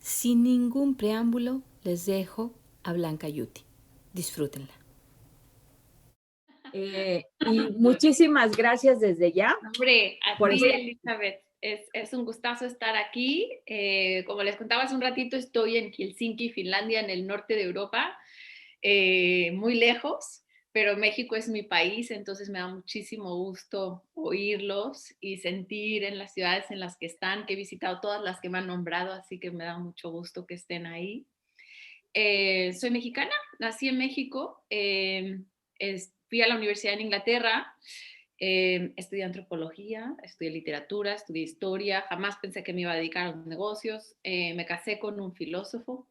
Sin ningún preámbulo, les dejo a Blanca Yuti. Disfrútenla. Y muchísimas gracias desde ya. Hombre, a por ti, este- Elizabeth. Es un gustazo estar aquí. Como les contaba hace un ratito, estoy en Helsinki, Finlandia, en el norte de Europa, muy lejos, pero México es mi país, entonces me da muchísimo gusto oírlos y sentir en las ciudades en las que están, que he visitado todas las que me han nombrado, así que me da mucho gusto que estén ahí. Soy mexicana, nací en México, fui a la universidad en Inglaterra, estudié antropología, estudié literatura, estudié historia, jamás pensé que me iba a dedicar a los negocios, me casé con un filósofo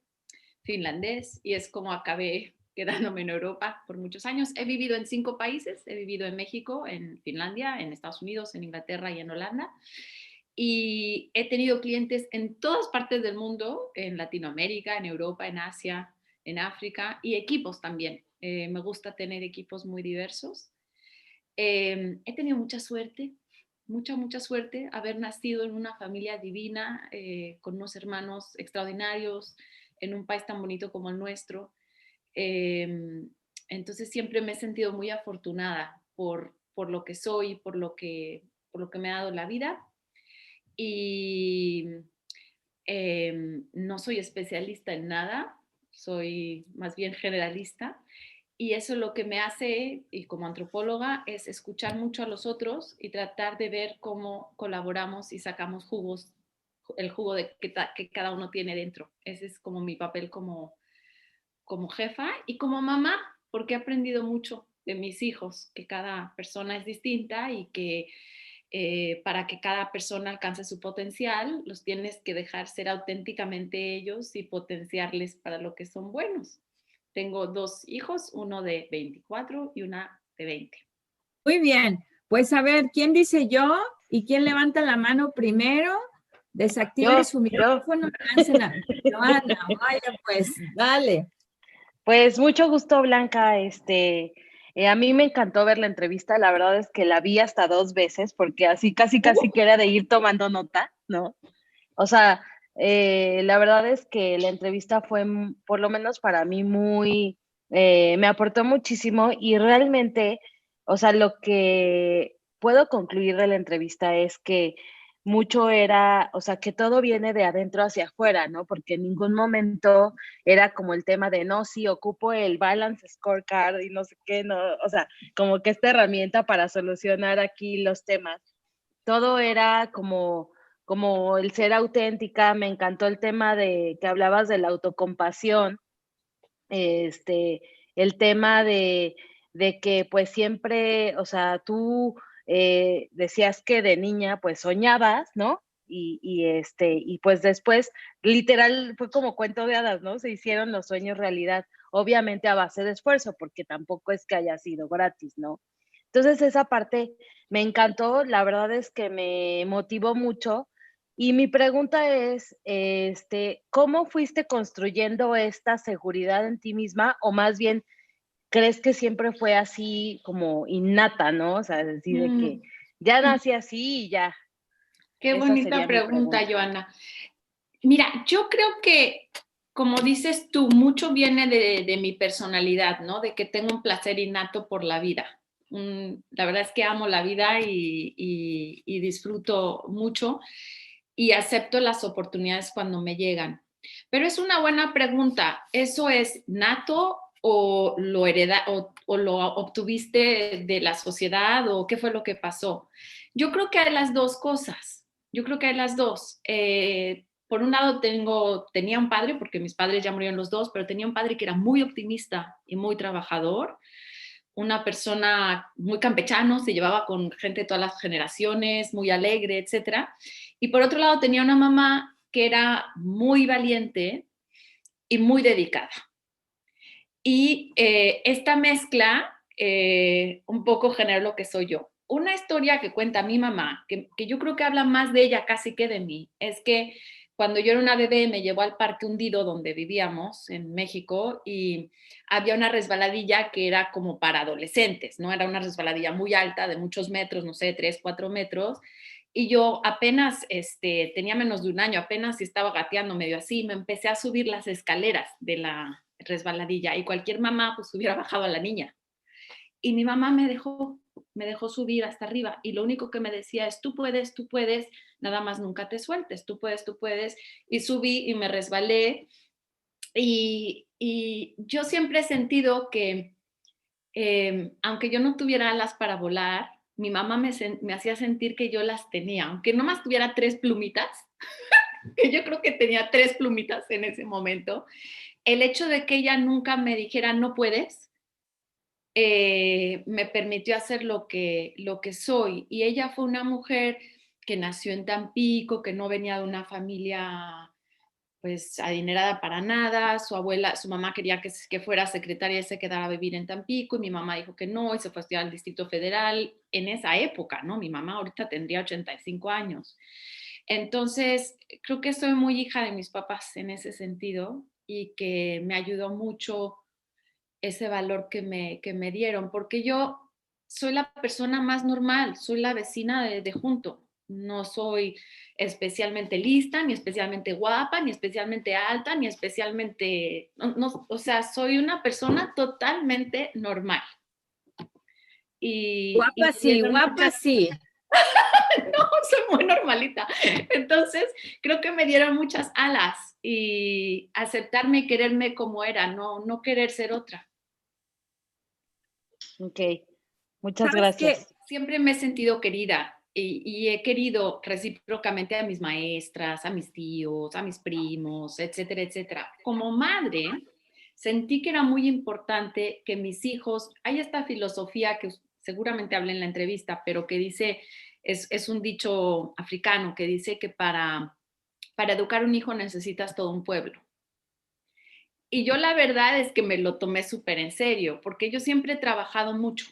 finlandés y es como acabé quedándome en Europa por muchos años. He vivido en 5 países, he vivido en México, en Finlandia, en Estados Unidos, en Inglaterra y en Holanda. Y he tenido clientes en todas partes del mundo, en Latinoamérica, en Europa, en Asia, en África y equipos también. Me gusta tener equipos muy diversos. He tenido mucha suerte, mucha suerte, haber nacido en una familia divina, con unos hermanos extraordinarios, en un país tan bonito como el nuestro. Eh, entonces siempre me he sentido muy afortunada por lo que soy, por lo que me ha dado la vida. Y no soy especialista en nada, soy más bien generalista. Y eso lo que me hace, y como antropóloga, es escuchar mucho a los otros y tratar de ver cómo colaboramos y sacamos jugos, el jugo que cada uno tiene dentro. Ese es como mi papel como jefa y como mamá, porque he aprendido mucho de mis hijos, que cada persona es distinta y que para que cada persona alcance su potencial, los tienes que dejar ser auténticamente ellos y potenciarles para lo que son buenos. Tengo 2 hijos, uno de 24 y una de 20. Muy bien, pues a ver, ¿quién dice yo? ¿Y quién levanta la mano primero? Desactive su Yo. micrófono, láncela. Joana, vaya pues, dale. Pues mucho gusto, Blanca. A mí me encantó ver la entrevista. La verdad es que la vi hasta 2 veces porque así casi que era de ir tomando nota, ¿no? O sea, la verdad es que la entrevista fue, por lo menos para mí, me aportó muchísimo y realmente, o sea, lo que puedo concluir de la entrevista es que mucho era, o sea, que todo viene de adentro hacia afuera, ¿no? Porque en ningún momento era como el tema de, no, sí, ocupo el balance scorecard y no sé qué, no, o sea, como que esta herramienta para solucionar aquí los temas. Todo era como el ser auténtica. Me encantó el tema de que hablabas de la autocompasión, este, el tema de que pues siempre, o sea, tú decías que de niña pues soñabas, ¿no? Y pues después, literal, fue como cuento de hadas, ¿no? Se hicieron los sueños realidad, obviamente a base de esfuerzo, porque tampoco es que haya sido gratis, ¿no? Entonces esa parte me encantó, la verdad es que me motivó mucho. Y mi pregunta es, ¿cómo fuiste construyendo esta seguridad en ti misma? O más bien, ¿crees que siempre fue así como innata, no? O sea, es decir, de que ya nací así y ya. Qué Esa bonita sería mi pregunta, pregunta. Joana. Mira, yo creo que, como dices tú, mucho viene de mi personalidad, ¿no? De que tengo un placer innato por la vida. La verdad es que amo la vida y disfruto mucho y acepto las oportunidades cuando me llegan. Pero es una buena pregunta. ¿Eso es nato o o lo obtuviste de la sociedad o qué fue lo que pasó? Yo creo que hay las dos cosas. Yo creo que hay las dos. Por un lado tenía un padre, porque mis padres ya murieron los dos, pero tenía un padre que era muy optimista y muy trabajador, una persona muy campechano, se llevaba con gente de todas las generaciones, muy alegre, etcétera. Y por otro lado tenía una mamá que era muy valiente y muy dedicada. Y esta mezcla un poco generó lo que soy yo. Una historia que cuenta mi mamá, que yo creo que habla más de ella casi que de mí, es que cuando yo era una bebé me llevó al parque hundido donde vivíamos en México y había una resbaladilla que era como para adolescentes, ¿no? Era una resbaladilla muy alta, de muchos metros, no sé, 3, 4 metros, Y yo apenas tenía menos de un año, apenas estaba gateando medio así, me empecé a subir las escaleras de la resbaladilla y cualquier mamá pues hubiera bajado a la niña. Y mi mamá me dejó subir hasta arriba y lo único que me decía es, tú puedes, nada más nunca te sueltes, tú puedes. Y subí y me resbalé y yo siempre he sentido que aunque yo no tuviera alas para volar, mi mamá me hacía sentir que yo las tenía, aunque nomás tuviera 3 plumitas, que yo creo que tenía 3 plumitas en ese momento. El hecho de que ella nunca me dijera no puedes, me permitió hacer lo que soy. Y ella fue una mujer que nació en Tampico, que no venía de una familia pues adinerada para nada, su mamá quería que fuera secretaria y se quedara a vivir en Tampico, y mi mamá dijo que no, y se fue a estudiar al Distrito Federal en esa época, ¿no? Mi mamá ahorita tendría 85 años. Entonces, creo que soy muy hija de mis papás en ese sentido, y que me ayudó mucho ese valor que me dieron, porque yo soy la persona más normal, soy la vecina de junto. No soy especialmente lista, ni especialmente guapa, ni especialmente alta, ni especialmente, o sea, soy una persona totalmente normal. Guapa sí, guapa sí. No, soy muy normalita. Entonces, creo que me dieron muchas alas y aceptarme y quererme como era, no querer ser otra. Ok, muchas ¿Sabes qué? gracias. Siempre me he sentido querida y he querido recíprocamente a mis maestras, a mis tíos, a mis primos, etcétera, etcétera. Como madre, sentí que era muy importante que mis hijos, hay esta filosofía que seguramente hablé en la entrevista, pero que dice, es un dicho africano que dice que para educar un hijo necesitas todo un pueblo. Y yo la verdad es que me lo tomé súper en serio, porque yo siempre he trabajado mucho,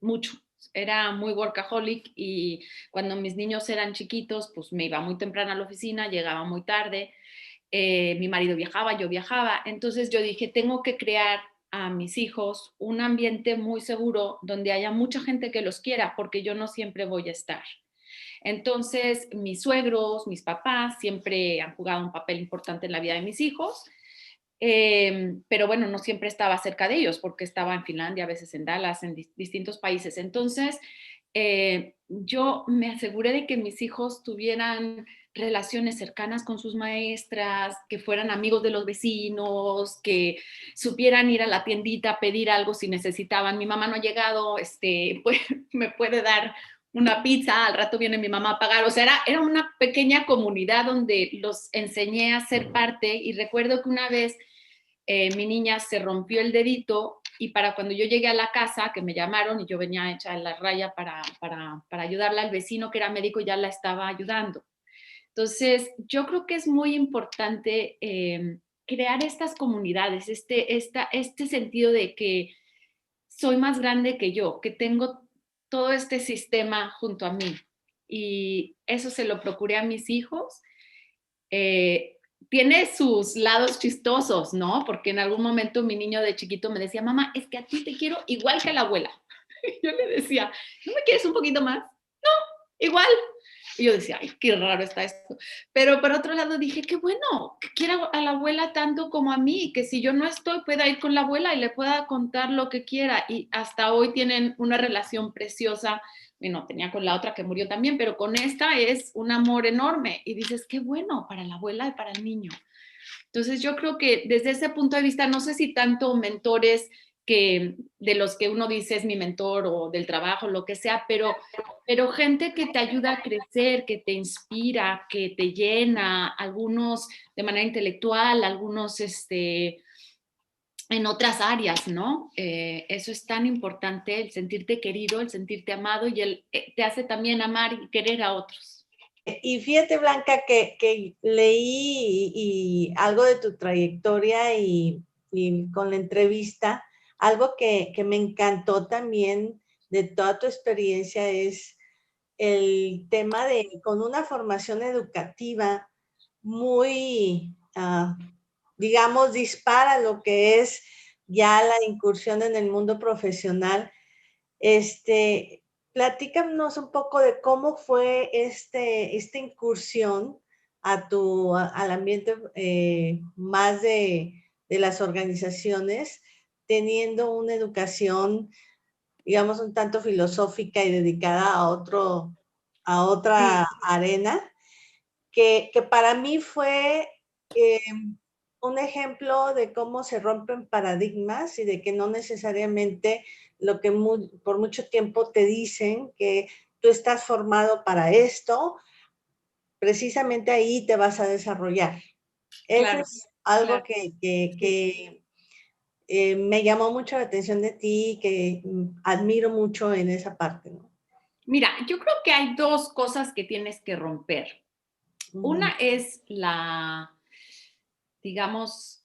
mucho. Era muy workaholic y cuando mis niños eran chiquitos, pues me iba muy temprano a la oficina, llegaba muy tarde, mi marido viajaba, yo viajaba. Entonces yo dije, tengo que crear a mis hijos un ambiente muy seguro donde haya mucha gente que los quiera, porque yo no siempre voy a estar. Entonces, mis suegros, mis papás siempre han jugado un papel importante en la vida de mis hijos. Pero bueno, no siempre estaba cerca de ellos porque estaba en Finlandia, a veces en Dallas, en distintos países. Entonces, yo me aseguré de que mis hijos tuvieran relaciones cercanas con sus maestras, que fueran amigos de los vecinos, que supieran ir a la tiendita a pedir algo si necesitaban. Mi mamá no ha llegado, pues, me puede dar una pizza, al rato viene mi mamá a pagar. O sea, era una pequeña comunidad donde los enseñé a ser parte. Y recuerdo que una vez mi niña se rompió el dedito y para cuando yo llegué a la casa, que me llamaron y yo venía hecha en la raya para ayudarla, el vecino que era médico ya la estaba ayudando. Entonces, yo creo que es muy importante crear estas comunidades, este sentido de que soy más grande que yo, que tengo todo este sistema junto a mí. Y eso se lo procuré a mis hijos. Tiene sus lados chistosos, ¿no? Porque en algún momento mi niño de chiquito me decía, mamá, es que a ti te quiero igual que a la abuela. Y yo le decía, ¿no me quieres un poquito más? No, igual. Y yo decía, ay, qué raro está esto. Pero por otro lado dije, qué bueno, que quiera a la abuela tanto como a mí, que si yo no estoy pueda ir con la abuela y le pueda contar lo que quiera. Y hasta hoy tienen una relación preciosa. Bueno, tenía con la otra que murió también, pero con esta es un amor enorme. Y dices, qué bueno para la abuela y para el niño. Entonces yo creo que desde ese punto de vista, no sé si tanto mentores que de los que uno dice es mi mentor o del trabajo, lo que sea, pero gente que te ayuda a crecer, que te inspira, que te llena, algunos de manera intelectual, algunos en otras áreas, ¿no? Eso es tan importante, el sentirte querido, el sentirte amado y te hace también amar y querer a otros. Y fíjate, Blanca, que leí y algo de tu trayectoria y con la entrevista, algo que me encantó también de toda tu experiencia es el tema de con una formación educativa muy, digamos, dispara lo que es ya la incursión en el mundo profesional. platícanos un poco de cómo fue esta incursión al ambiente más de las organizaciones, teniendo una educación, digamos, un tanto filosófica y dedicada a otra arena, que para mí fue un ejemplo de cómo se rompen paradigmas y de que no necesariamente lo que por mucho tiempo te dicen que tú estás formado para esto, precisamente ahí te vas a desarrollar. Eso Claro, es algo claro. que me llamó mucho la atención de ti y que admiro mucho en esa parte, ¿no? Mira, yo creo que hay dos cosas que tienes que romper. Una es digamos,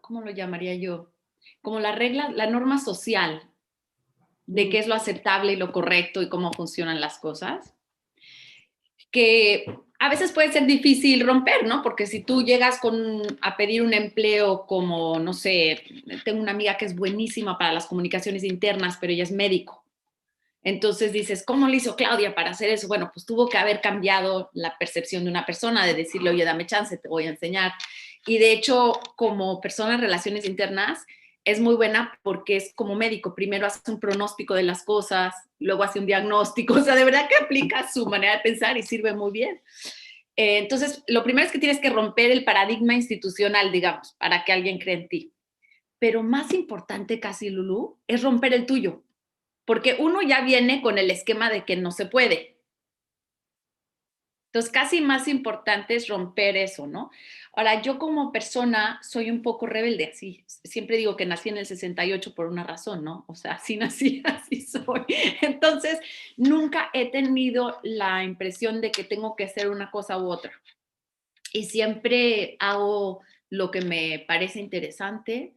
¿cómo lo llamaría yo? Como la regla, la norma social de qué es lo aceptable y lo correcto y cómo funcionan las cosas, que a veces puede ser difícil romper, ¿no? Porque si tú llegas a pedir un empleo como, no sé, tengo una amiga que es buenísima para las comunicaciones internas, pero ella es médico. Entonces dices, ¿cómo le hizo Claudia para hacer eso? Bueno, pues tuvo que haber cambiado la percepción de una persona, de decirle, oye, dame chance, te voy a enseñar. Y de hecho, como persona en relaciones internas, es muy buena porque es como médico. Primero hace un pronóstico de las cosas, luego hace un diagnóstico. O sea, de verdad que aplica su manera de pensar y sirve muy bien. Entonces, lo primero es que tienes que romper el paradigma institucional, digamos, para que alguien cree en ti. Pero más importante casi, Lulú, es romper el tuyo. Porque uno ya viene con el esquema de que no se puede. Entonces, casi más importante es romper eso, ¿no? Ahora, yo como persona soy un poco rebelde, así. Siempre digo que nací en el 68 por una razón, ¿no? O sea, así nací, así soy. Entonces, nunca he tenido la impresión de que tengo que hacer una cosa u otra. Y siempre hago lo que me parece interesante.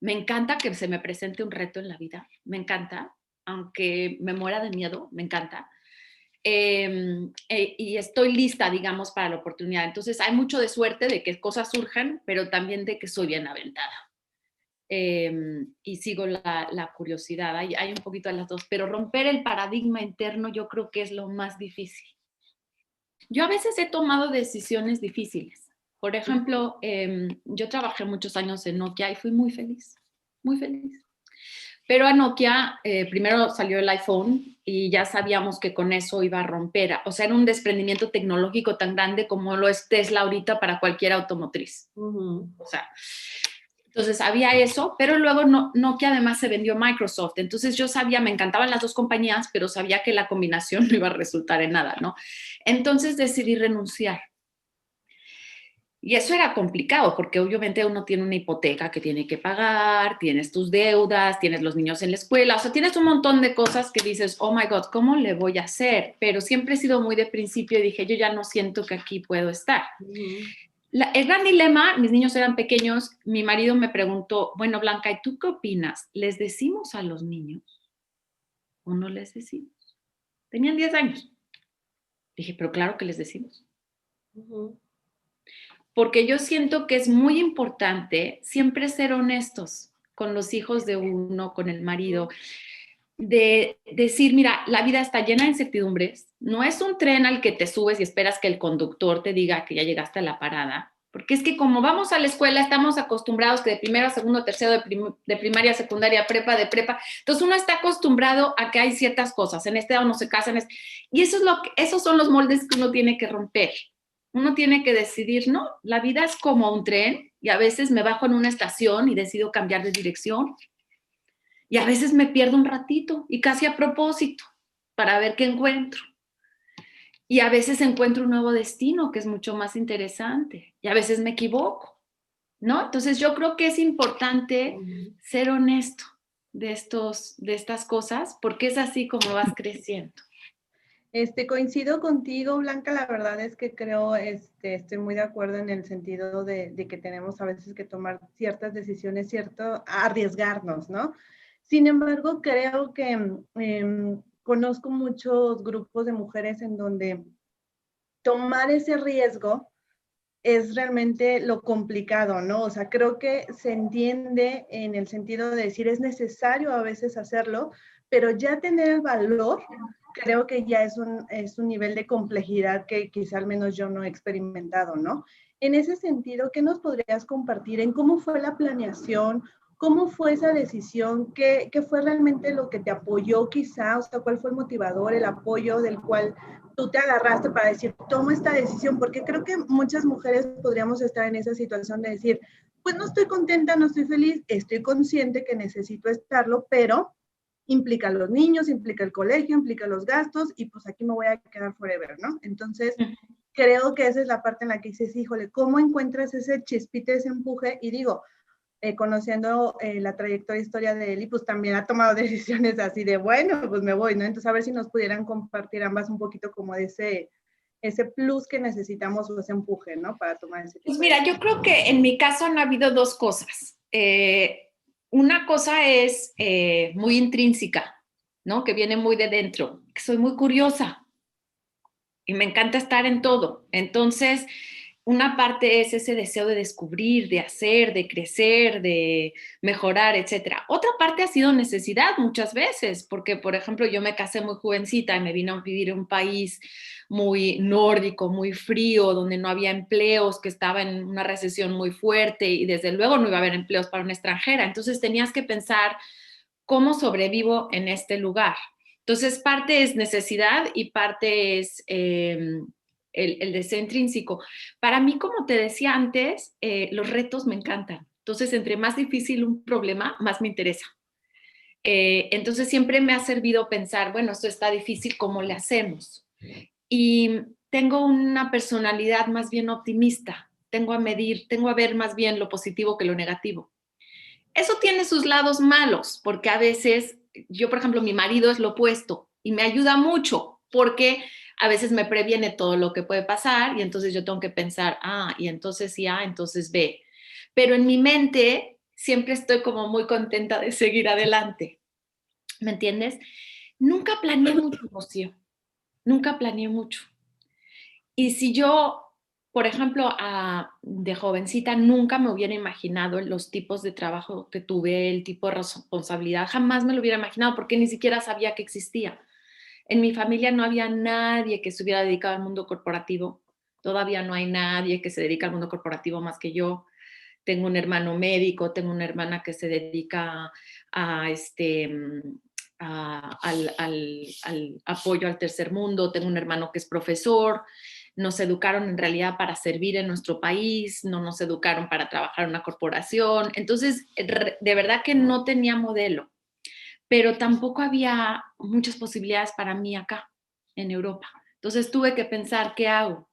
Me encanta que se me presente un reto en la vida, me encanta, aunque me muera de miedo, me encanta. Y estoy lista, digamos, para la oportunidad. Entonces hay mucho de suerte de que cosas surjan, pero también de que soy bien aventada. Y sigo la curiosidad, hay un poquito de las dos, pero romper el paradigma interno yo creo que es lo más difícil. Yo a veces he tomado decisiones difíciles. Por ejemplo, yo trabajé muchos años en Nokia y fui muy feliz, muy feliz. Pero a Nokia primero salió el iPhone y ya sabíamos que con eso iba a romper. O sea, era un desprendimiento tecnológico tan grande como lo es Tesla ahorita para cualquier automotriz. O sea, entonces había eso, pero luego Nokia además se vendió a Microsoft. Entonces yo sabía, me encantaban las dos compañías, pero sabía que la combinación no iba a resultar en nada, ¿no? Entonces decidí renunciar. Y eso era complicado porque obviamente uno tiene una hipoteca que tiene que pagar, tienes tus deudas, tienes los niños en la escuela, o sea, tienes un montón de cosas que dices, oh my God, ¿cómo le voy a hacer? Pero siempre he sido muy de principio y dije, yo ya no siento que aquí puedo estar. El gran dilema, mis niños eran pequeños, mi marido me preguntó, bueno, Blanca, ¿y tú qué opinas? ¿Les decimos a los niños o no les decimos? Tenían 10 años. Dije, pero claro que les decimos. Porque yo siento que es muy importante siempre ser honestos con los hijos de uno, con el marido, de decir, mira, la vida está llena de incertidumbres, no es un tren al que te subes y esperas que el conductor te diga que ya llegaste a la parada, porque es que como vamos a la escuela estamos acostumbrados que de primero a segundo, tercero, de primaria, secundaria, prepa, de prepa, entonces uno está acostumbrado a que hay ciertas cosas, en esta edad uno se casa, y esos son los moldes que uno tiene que romper. Uno tiene que decidir, no, la vida es como un tren y a veces me bajo en una estación y decido cambiar de dirección y a veces me pierdo un ratito y casi a propósito para ver qué encuentro. Y a veces encuentro un nuevo destino que es mucho más interesante y a veces me equivoco, ¿no? Entonces yo creo que es importante ser honesto de estas cosas porque es así como vas creciendo. Coincido contigo, Blanca, la verdad es que creo, estoy muy de acuerdo en el sentido de que tenemos a veces que tomar ciertas decisiones, arriesgarnos, ¿no? Sin embargo, creo que conozco muchos grupos de mujeres en donde tomar ese riesgo es realmente lo complicado, ¿no? O sea, creo que se entiende en el sentido de decir es necesario a veces hacerlo, pero ya tener el valor, creo que ya es un nivel de complejidad que quizá al menos yo no he experimentado, ¿no? En ese sentido, ¿qué nos podrías compartir en cómo fue la planeación? ¿Cómo fue esa decisión? ¿Qué fue realmente lo que te apoyó quizá? O sea, ¿cuál fue el motivador, el apoyo del cual tú te agarraste para decir, toma esta decisión? Porque creo que muchas mujeres podríamos estar en esa situación de decir, pues no estoy contenta, no estoy feliz, estoy consciente que necesito estarlo, pero implica a los niños, implica el colegio, implica los gastos y pues aquí me voy a quedar forever, ¿no? Entonces, creo que esa es la parte en la que dices, híjole, ¿cómo encuentras ese chispite, ese empuje? Y digo, conociendo la trayectoria, historia de Eli, pues también ha tomado decisiones así de, bueno, pues me voy, ¿no? Entonces, a ver si nos pudieran compartir ambas un poquito como de ese plus que necesitamos o ese empuje, ¿no? Para tomar ese Pues mira, yo creo que en mi caso han habido dos cosas. Una cosa es muy intrínseca, ¿no? Que viene muy de dentro, que soy muy curiosa y me encanta estar en todo. Entonces, una parte es ese deseo de descubrir, de hacer, de crecer, de mejorar, etcétera. Otra parte ha sido necesidad muchas veces, porque, por ejemplo, yo me casé muy jovencita y me vine a vivir en un país muy nórdico, muy frío, donde no había empleos, que estaba en una recesión muy fuerte y desde luego no iba a haber empleos para una extranjera. Entonces tenías que pensar cómo sobrevivo en este lugar. Entonces parte es necesidad y parte es el deseo intrínseco. Para mí, como te decía antes, los retos me encantan. Entonces, entre más difícil un problema, más me interesa. Entonces, siempre me ha servido pensar, bueno, esto está difícil, ¿cómo le hacemos? Y tengo una personalidad más bien optimista. Tengo a ver más bien lo positivo que lo negativo. Eso tiene sus lados malos, porque a veces, yo, por ejemplo, mi marido es lo opuesto y me ayuda mucho porque a veces me previene todo lo que puede pasar y entonces yo tengo que pensar, y entonces sí, entonces B. Pero en mi mente siempre estoy como muy contenta de seguir adelante. ¿Me entiendes? Nunca planeé mucho, Rocío. Nunca planeé mucho. Y si yo, por ejemplo, de jovencita, nunca me hubiera imaginado los tipos de trabajo que tuve, el tipo de responsabilidad, jamás me lo hubiera imaginado porque ni siquiera sabía que existía. En mi familia no había nadie que se hubiera dedicado al mundo corporativo. Todavía no hay nadie que se dedica al mundo corporativo más que yo. Tengo un hermano médico, tengo una hermana que se dedica al apoyo al tercer mundo, tengo un hermano que es profesor. Nos educaron en realidad para servir en nuestro país, no nos educaron para trabajar en una corporación. Entonces, de verdad que no tenía modelo, pero tampoco había muchas posibilidades para mí acá, en Europa. Entonces tuve que pensar, ¿qué hago?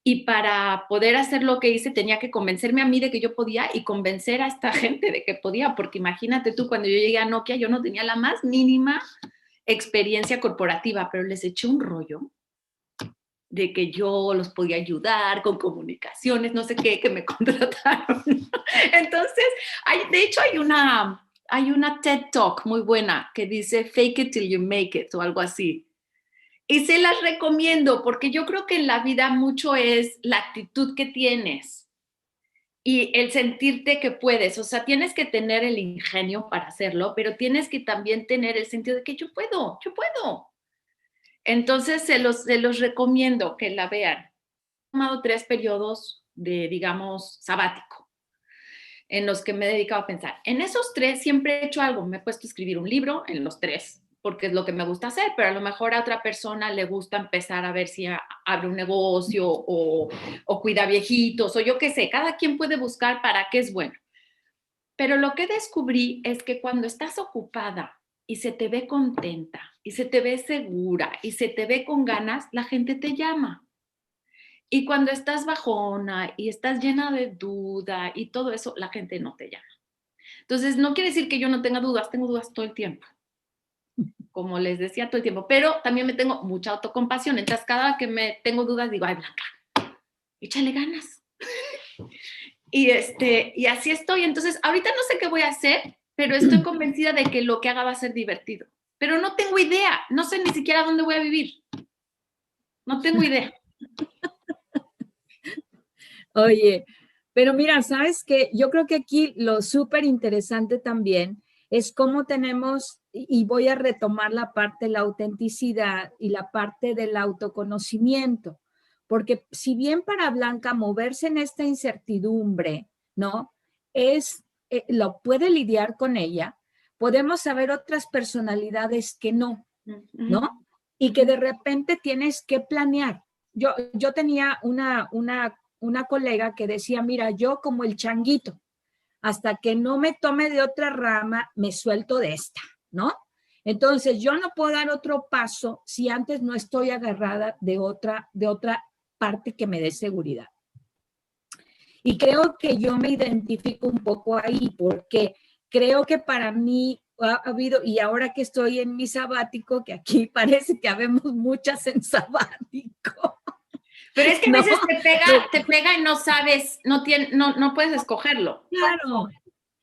Y para poder hacer lo que hice, tenía que convencerme a mí de que yo podía y convencer a esta gente de que podía, porque imagínate tú, cuando yo llegué a Nokia, yo no tenía la más mínima experiencia corporativa, pero les eché un rollo de que yo los podía ayudar con comunicaciones, no sé qué, que me contrataron. Entonces, de hecho hay una TED Talk muy buena que dice fake it till you make it o algo así. Y se las recomiendo porque yo creo que en la vida mucho es la actitud que tienes y el sentirte que puedes. O sea, tienes que tener el ingenio para hacerlo, pero tienes que también tener el sentido de que yo puedo. Entonces, se los recomiendo que la vean. He tomado 3 periodos de, digamos, sabático, en los que me he dedicado a pensar. En esos 3 siempre he hecho algo. Me he puesto a escribir un libro en los 3, porque es lo que me gusta hacer, pero a lo mejor a otra persona le gusta empezar a ver si abre un negocio o cuida viejitos o yo qué sé. Cada quien puede buscar para qué es bueno. Pero lo que descubrí es que cuando estás ocupada y se te ve contenta y se te ve segura y se te ve con ganas, la gente te llama. Y cuando estás bajona y estás llena de duda y todo eso, la gente no te llama. Entonces, no quiere decir que yo no tenga dudas, tengo dudas todo el tiempo. Como les decía, todo el tiempo. Pero también me tengo mucha autocompasión. Entonces, cada vez que me tengo dudas, digo, ay, Blanca, échale ganas. Y así estoy. Entonces, ahorita no sé qué voy a hacer, pero estoy convencida de que lo que haga va a ser divertido. Pero no tengo idea. No sé ni siquiera dónde voy a vivir. No tengo idea. Oye, pero mira, ¿sabes qué? Yo creo que aquí lo súper interesante también es cómo tenemos, y voy a retomar la parte de la autenticidad y la parte del autoconocimiento, porque si bien para Blanca moverse en esta incertidumbre, ¿no? Lo puede lidiar con ella, podemos saber otras personalidades que no, ¿no? Y que de repente tienes que planear. Yo tenía una colega que decía, mira, yo como el changuito, hasta que no me tome de otra rama, me suelto de esta, ¿no? Entonces, yo no puedo dar otro paso si antes no estoy agarrada de otra parte que me dé seguridad. Y creo que yo me identifico un poco ahí, porque creo que para mí ha habido, y ahora que estoy en mi sabático, que aquí parece que habemos muchas en sabático. Pero es que a veces te pega y no sabes, no puedes escogerlo. Claro.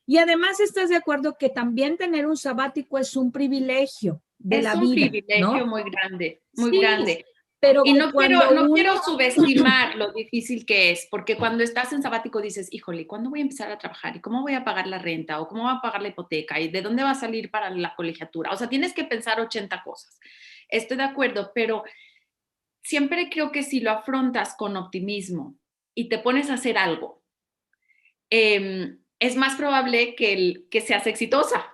Y además estás de acuerdo que también tener un sabático es un privilegio de la vida. Es un privilegio, ¿no? Muy grande. Pero y no quiero subestimar lo difícil que es, porque cuando estás en sabático dices, híjole, ¿cuándo voy a empezar a trabajar? ¿Y cómo voy a pagar la renta? ¿O cómo voy a pagar la hipoteca? ¿Y de dónde va a salir para la colegiatura? O sea, tienes que pensar 80 cosas. Estoy de acuerdo, pero siempre creo que si lo afrontas con optimismo y te pones a hacer algo, es más probable que seas exitosa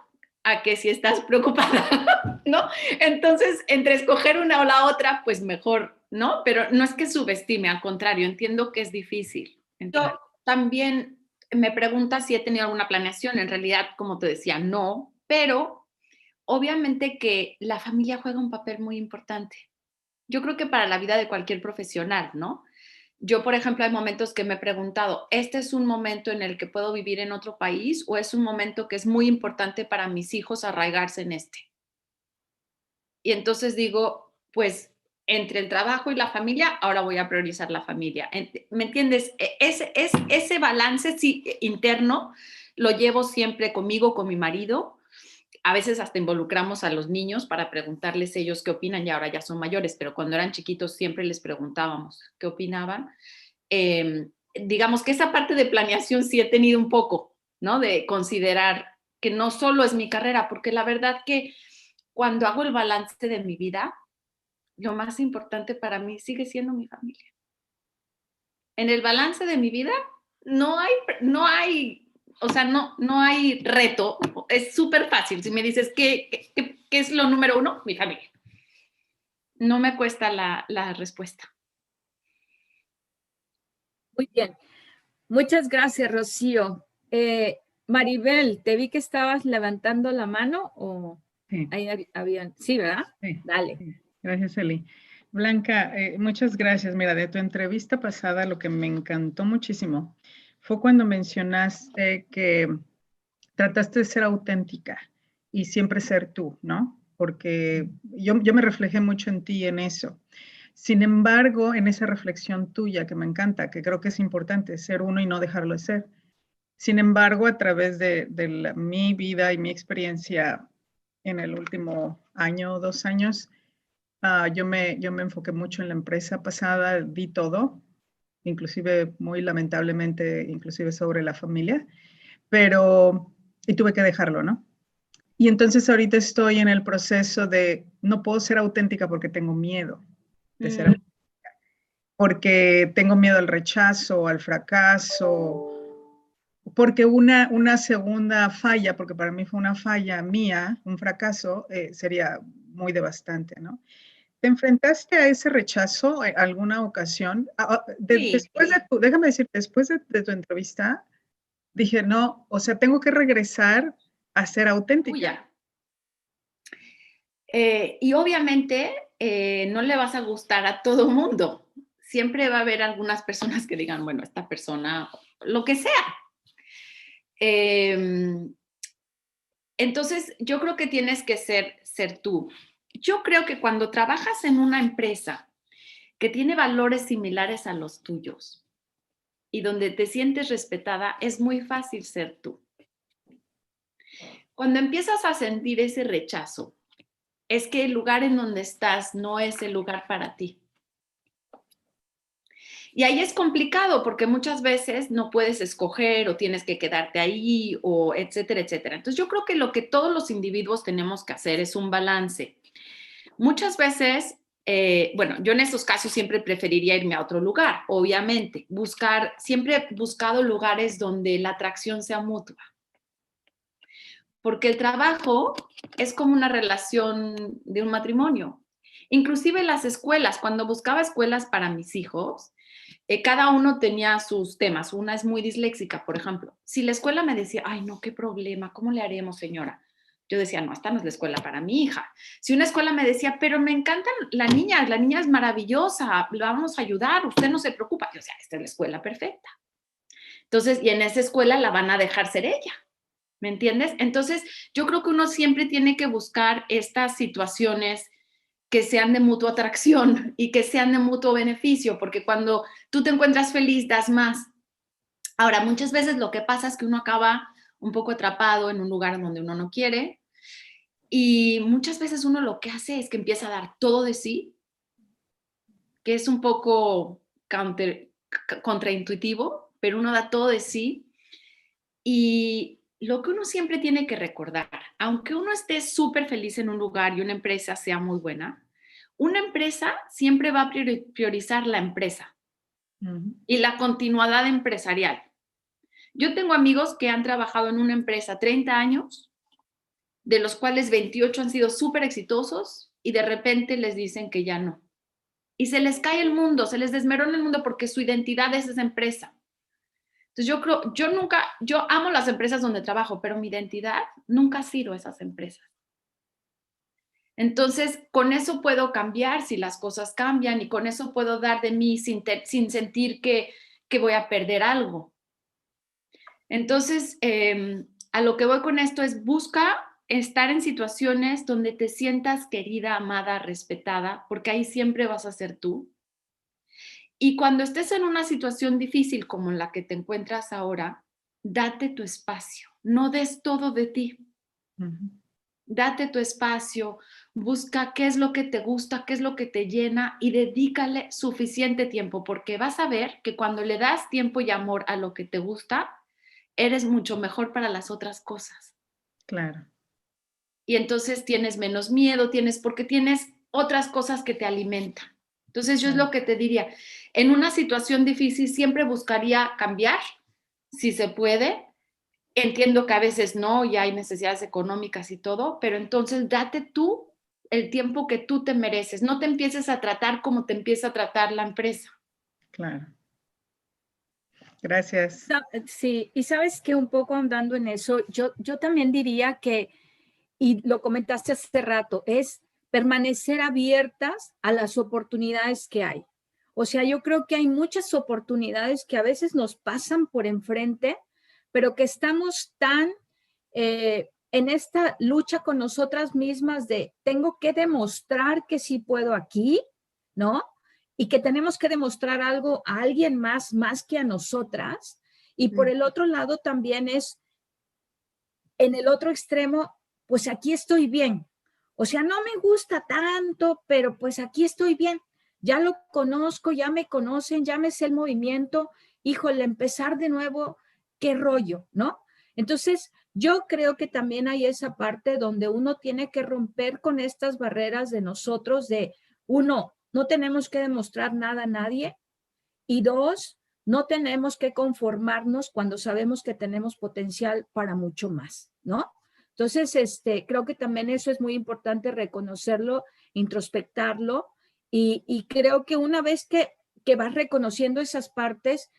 a que si estás preocupada, ¿no? Entonces, entre escoger una o la otra, pues mejor, ¿no? Pero no es que subestime, al contrario, entiendo que es difícil. Yo también me preguntas si he tenido alguna planeación, en realidad, como te decía, no, pero obviamente que la familia juega un papel muy importante. Yo creo que para la vida de cualquier profesional, ¿no? Yo, por ejemplo, hay momentos que me he preguntado, ¿este es un momento en el que puedo vivir en otro país o es un momento que es muy importante para mis hijos arraigarse en este? Y entonces digo, pues entre el trabajo y la familia, ahora voy a priorizar la familia. ¿Me entiendes? Ese balance interno lo llevo siempre conmigo, con mi marido. A veces hasta involucramos a los niños para preguntarles ellos qué opinan, y ahora ya son mayores, pero cuando eran chiquitos siempre les preguntábamos qué opinaban. Digamos que esa parte de planeación sí he tenido un poco, ¿no? De considerar que no solo es mi carrera, porque la verdad que cuando hago el balance de mi vida, lo más importante para mí sigue siendo mi familia. En el balance de mi vida no hay o sea, no hay reto, es súper fácil. Si me dices, ¿qué es lo número uno? Mi familia. No me cuesta la respuesta. Muy bien. Muchas gracias, Rocío. Maribel, te vi que estabas levantando la mano o sí. Ahí habían. Sí, ¿verdad? Sí. Dale. Sí. Gracias, Eli. Blanca, muchas gracias. Mira, de tu entrevista pasada, lo que me encantó muchísimo fue cuando mencionaste que trataste de ser auténtica y siempre ser tú, ¿no? Porque yo me reflejé mucho en ti en eso. Sin embargo, en esa reflexión tuya que me encanta, que creo que es importante ser uno y no dejarlo de ser. Sin embargo, a través de mi vida y mi experiencia en el último año o 2 años, yo me enfoqué mucho en la empresa pasada, di todo, inclusive muy lamentablemente, inclusive sobre la familia, y tuve que dejarlo, ¿no? Y entonces ahorita estoy en el proceso de, no puedo ser auténtica porque tengo miedo de ser auténtica, porque tengo miedo al rechazo, al fracaso, porque una segunda falla, porque para mí fue una falla mía, un fracaso, sería muy devastante, ¿no? ¿Te enfrentaste a ese rechazo en alguna ocasión? Sí. Déjame decir, después de tu entrevista, dije, no, o sea, tengo que regresar a ser auténtica. Y obviamente no le vas a gustar a todo mundo. Siempre va a haber algunas personas que digan, bueno, esta persona, lo que sea. Entonces, yo creo que tienes que ser tú. Yo creo que cuando trabajas en una empresa que tiene valores similares a los tuyos y donde te sientes respetada, es muy fácil ser tú. Cuando empiezas a sentir ese rechazo, es que el lugar en donde estás no es el lugar para ti. Y ahí es complicado porque muchas veces no puedes escoger o tienes que quedarte ahí o etcétera, etcétera. Entonces yo creo que lo que todos los individuos tenemos que hacer es un balance. Muchas veces, bueno, yo en estos casos siempre preferiría irme a otro lugar, obviamente. Siempre he buscado lugares donde la atracción sea mutua. Porque el trabajo es como una relación de un matrimonio. Inclusive las escuelas, cuando buscaba escuelas para mis hijos, cada uno tenía sus temas. Una es muy disléxica, por ejemplo. Si la escuela me decía, ay, no, qué problema, ¿cómo le haremos, señora? Yo decía, no, esta no es la escuela para mi hija. Si una escuela me decía, pero me encanta la niña es maravillosa, la vamos a ayudar, usted no se preocupa. Yo decía, esta es la escuela perfecta. Entonces, y en esa escuela la van a dejar ser ella. ¿Me entiendes? Entonces, yo creo que uno siempre tiene que buscar estas situaciones que sean de mutua atracción y que sean de mutuo beneficio, porque cuando tú te encuentras feliz, das más. Ahora, muchas veces lo que pasa es que uno acaba un poco atrapado en un lugar donde uno no quiere y muchas veces uno lo que hace es que empieza a dar todo de sí, que es un poco contraintuitivo, pero uno da todo de sí y lo que uno siempre tiene que recordar, aunque uno esté súper feliz en un lugar y una empresa sea muy buena, una empresa siempre va a priorizar la empresa y la continuidad empresarial. Yo tengo amigos que han trabajado en una empresa 30 años, de los cuales 28 han sido súper exitosos y de repente les dicen que ya no. Y se les cae el mundo, se les desmorona el mundo porque su identidad es esa empresa. Entonces yo amo las empresas donde trabajo, pero mi identidad nunca ha sido esas empresas. Entonces, con eso puedo cambiar si las cosas cambian y con eso puedo dar de mí sin sentir que voy a perder algo. Entonces, a lo que voy con esto es busca estar en situaciones donde te sientas querida, amada, respetada, porque ahí siempre vas a ser tú. Y cuando estés en una situación difícil como en la que te encuentras ahora, date tu espacio, no des todo de ti. Date tu espacio, busca qué es lo que te gusta, qué es lo que te llena y dedícale suficiente tiempo, porque vas a ver que cuando le das tiempo y amor a lo que te gusta, eres mucho mejor para las otras cosas. Claro. Y entonces tienes menos miedo, porque tienes otras cosas que te alimentan. Entonces yo es lo que te diría, en una situación difícil siempre buscaría cambiar, si se puede. Entiendo que a veces no, y hay necesidades económicas y todo, pero entonces date tú el tiempo que tú te mereces. No te empieces a tratar como te empieza a tratar la empresa. Claro. Gracias. Sí, y sabes que un poco andando en eso, yo también diría que, y lo comentaste hace rato, es permanecer abiertas a las oportunidades que hay. O sea, yo creo que hay muchas oportunidades que a veces nos pasan por enfrente, pero que estamos tan en esta lucha con nosotras mismas de tengo que demostrar que sí puedo aquí, ¿no? Y que tenemos que demostrar algo a alguien más que a nosotras. Y por el otro lado también es, en el otro extremo, pues aquí estoy bien. O sea, no me gusta tanto, pero pues aquí estoy bien. Ya lo conozco, ya me conocen, ya me sé el movimiento. Híjole, empezar de nuevo, qué rollo, ¿no? Entonces, yo creo que también hay esa parte donde uno tiene que romper con estas barreras de nosotros, de uno, no tenemos que demostrar nada a nadie, y dos, no tenemos que conformarnos cuando sabemos que tenemos potencial para mucho más, ¿no? Entonces, creo que también eso es muy importante reconocerlo, introspectarlo, y creo que una vez que vas reconociendo esas partes,